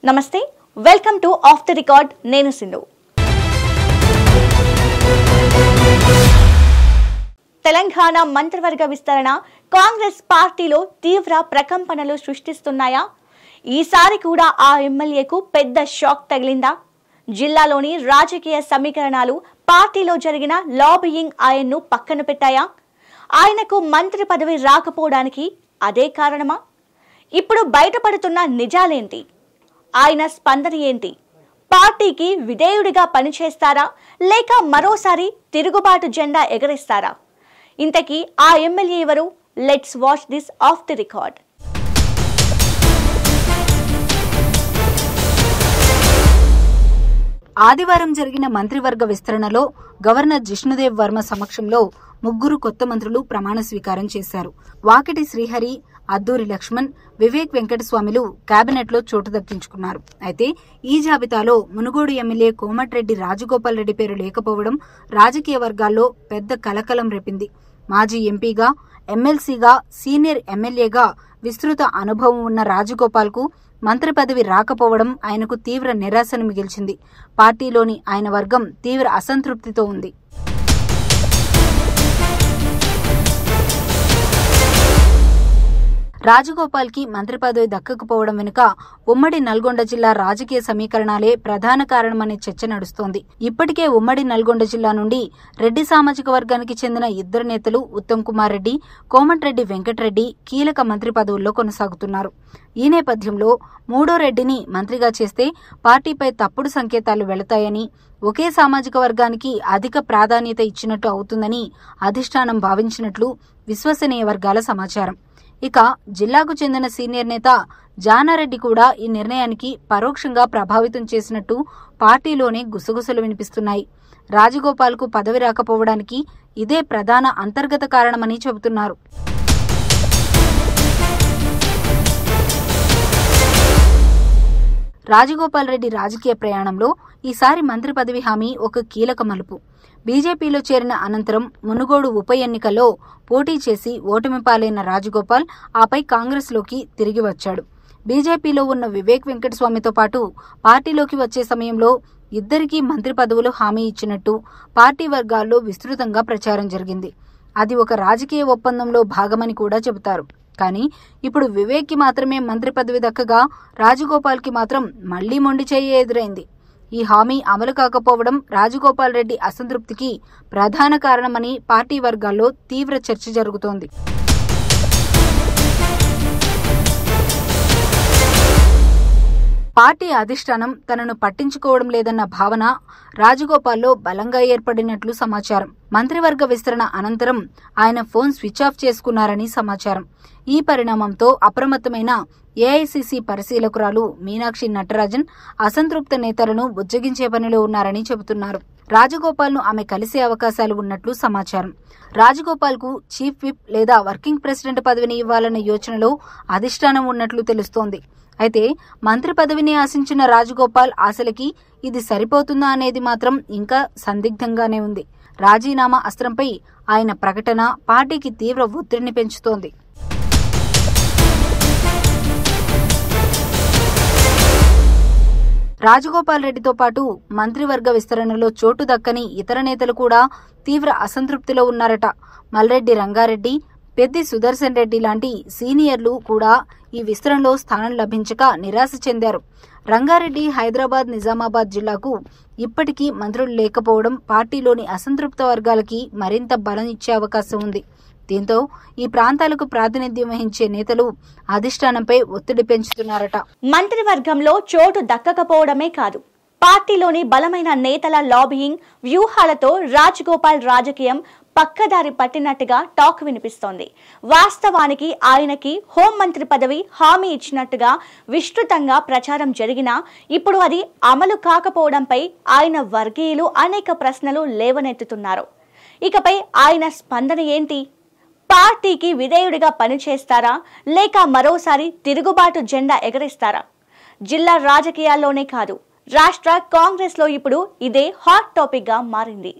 నమస్తే welcome to of the record నేను సింధు తెలంగాణ మంత్రివర్గ విస్తరణ కాంగ్రెస్ పార్టీలో తీవ్ర ప్రకంపనలు సృష్టిస్తున్నాయా ఈసారి కూడా ఆ ఎమ్మెల్యేకు పెద్ద షాక్ తగిలిందా జిల్లాలోని రాజకీయ సమీకరణాలు పార్టీలో జరిగిన లాబియింగ్ ఆయన్ను పక్కన పెట్టాయా ఆయనకు మంత్రి పదవి రాకపోవడానికి అదే కారణమా ఇప్పుడు బయటపడుతున్న నిజాలేంటి ఆయన స్పందన ఏంటి పార్టీకి విధేయుడిగా పనిచేస్తారా లేక మరోసారి తిరుగుబాటు జెండా ఎగరేస్తారా ఇంతకీ ఆ ఎమ్మెల్యే ఎవరు let's watch this of the record ఆదివారం జరిగిన మంత్రివర్గ విస్తరణలో గవర్నర్ జిష్ణుదేవ్ వర్మ సమక్షంలో ముగ్గురు కొత్త మంత్రులు ప్రమాణ స్వీకారం చేశారు. వాకిటి శ్రీహరి, అద్దూరి లక్ష్మణ్, వివేక్ వెంకటస్వామిలు కేబినెట్లో చోటు దక్కించుకున్నారు. అయితే ఈ జాబితాలో మునుగోడు ఎమ్మెల్యే కోమటిరెడ్డి రాజగోపాల్ రెడ్డి పేరు లేకపోవడం రాజకీయ వర్గాల్లో పెద్ద కలకలం రేపింది. మాజీ ఎంపీగా, ఎమ్మెల్సీగా, సీనియర్ ఎమ్మెల్యేగా విస్తృత అనుభవం ఉన్న రాజగోపాల్ కు మంత్రి పదవి రాకపోవడం ఆయనకు తీవ్ర నిరాశను మిగిల్చింది. పార్టీలోని ఆయన వర్గం తీవ్ర అసంతృప్తితో ఉంది. రాజగోపాల్ కి మంత్రి పదవి దక్కకపోవడం వెనుక ఉమ్మడి నల్గొండ జిల్లా రాజకీయ సమీకరణాలే ప్రధాన కారణమనే చర్చ నడుస్తోంది. ఇప్పటికే ఉమ్మడి నల్గొండ జిల్లా నుండి రెడ్డి సామాజిక వర్గానికి చెందిన ఇద్దరు నేతలు ఉత్తమ్ కుమార్ రెడ్డి, కోమటిరెడ్డి వెంకటరెడ్డి కీలక మంత్రి పదవుల్లో కొనసాగుతున్నారు. ఈ నేపథ్యంలో మూడో రెడ్డిని మంత్రిగా చేస్తే పార్టీపై తప్పుడు సంకేతాలు వెళతాయని, ఒకే సామాజిక వర్గానికి అధిక ప్రాధాన్యత ఇచ్చినట్టు అవుతుందని అధిష్టానం భావించినట్లు విశ్వసనీయ వర్గాల సమాచారం. ఇక జిల్లాకు చెందిన సీనియర్ నేత జానారెడ్డి కూడా ఈ నిర్ణయానికి పరోక్షంగా ప్రభావితం చేసినట్టు పార్టీలోనే గుసగుసలు వినిపిస్తున్నాయి. రాజగోపాల్ కు పదవి రాకపోవడానికి ఇదే ప్రధాన అంతర్గత కారణమని చెబుతున్నారు. రాజగోపాల్ రెడ్డి రాజకీయ ప్రయాణంలో ఈసారి మంత్రి పదవి హామీ ఒక కీలక మలుపు. బీజేపీలో చేరిన అనంతరం మునుగోడు ఉప ఎన్నికల్లో పోటీ చేసి ఓటమి పాలైన రాజగోపాల్ ఆపై కాంగ్రెస్లోకి తిరిగి వచ్చాడు. బీజేపీలో ఉన్న వివేక్ వెంకటస్వామితో పాటు పార్టీలోకి వచ్చే సమయంలో ఇద్దరికీ మంత్రి పదవులు హామీ ఇచ్చినట్టు పార్టీ వర్గాల్లో విస్తృతంగా ప్రచారం జరిగింది. అది ఒక రాజకీయ ఒప్పందంలో భాగమని కూడా చెబుతారు. కానీ ఇప్పుడు వివేక్ కి మాత్రమే మంత్రి పదవి దక్కగా రాజగోపాల్ కి మాత్రం మళ్లీ మొండి చేయి ఎదురైంది. ఈ హామీ అమలు కాకపోవడం రాజగోపాల్ రెడ్డి అసంతృప్తికి ప్రధాన కారణమని పార్టీ వర్గాల్లో తీవ్ర చర్చ జరుగుతోంది. పార్టీ అధిష్టానం తనను పట్టించుకోవడం లేదన్న భావన రాజగోపాల్లో బలంగా ఏర్పడినట్లు సమాచారం. మంత్రివర్గ విస్తరణ అనంతరం ఆయన ఫోన్ స్విచ్ ఆఫ్ చేసుకున్నారని సమాచారం. ఈ పరిణామంతో అప్రమత్తమైన ఏఐసీసీ పరిశీలకురాలు మీనాక్షి నటరాజన్ అసంతృప్త నేతలను బుజ్జగించే పనిలో ఉన్నారని చెబుతున్నారు. రాజగోపాల్ ను ఆమె కలిసే అవకాశాలు ఉన్నట్లు సమాచారం. రాజగోపాల్ కు చీఫ్ విప్ లేదా వర్కింగ్ ప్రెసిడెంట్ పదవిని ఇవ్వాలన్న యోచనలో అధిష్టానం ఉన్నట్లు తెలుస్తోంది. అయితే మంత్రి పదవిని ఆశించిన రాజగోపాల్ ఆశలకి ఇది సరిపోతుందా అనేది మాత్రం ఇంకా సందిగ్ధంగానే ఉంది. రాజీనామా అస్త్రంపై ఆయన ప్రకటన పార్టీకి తీవ్ర ఒత్తిడిని పెంచుతోంది. రాజగోపాల్ రెడ్డితో పాటు మంత్రివర్గ విస్తరణలో చోటు దక్కని ఇతర నేతలు కూడా తీవ్ర అసంతృప్తిలో ఉన్నారట. మల్రెడ్డి రంగారెడ్డి, పెద్ది సుదర్శన్ రెడ్డి లాంటి సీనియర్లు కూడా ఈ విస్తరణలో స్థానం లభించక నిరాశ చెందారు. రంగారెడ్డి హైదరాబాద్, నిజామాబాద్ జిల్లాకు ఇప్పటికీ మంత్రులు లేకపోవడం పార్టీలోని అసంతృప్త వర్గాలకి మరింత బలం ఇచ్చే అవకాశం ఉంది. దీంతో ఈ ప్రాంతాలకు ప్రాతినిధ్యం వహించే నేతలు అధిష్టానంపై ఒత్తిడి పెంచుతున్నారట. మంత్రివర్గంలో చోటు దక్కకపోవడమే కాదు, పార్టీలోని బలమైన నేతల లాబియింగ్ వ్యూహాలతో రాజగోపాల్ రాజకీయం పక్కదారి పట్టినట్టుగా టాక్ వినిపిస్తోంది. వాస్తవానికి ఆయనకి హోంమంత్రి పదవి హామీ ఇచ్చినట్టుగా విస్తృతంగా ప్రచారం జరిగినా ఇప్పుడు అది అమలు కాకపోవడంపై ఆయన వర్గీయులు అనేక ప్రశ్నలు లేవనెత్తుతున్నారు. ఇకపై ఆయన స్పందన ఏంటి? పార్టీకి విధేయుడిగా పనిచేస్తారా లేక మరోసారి తిరుగుబాటు జెండా ఎగరేస్తారా? జిల్లా రాజకీయాల్లోనే కాదు, రాష్ట్ర కాంగ్రెస్ లో ఇప్పుడు ఇదే హాట్ టాపిక్ గా మారింది.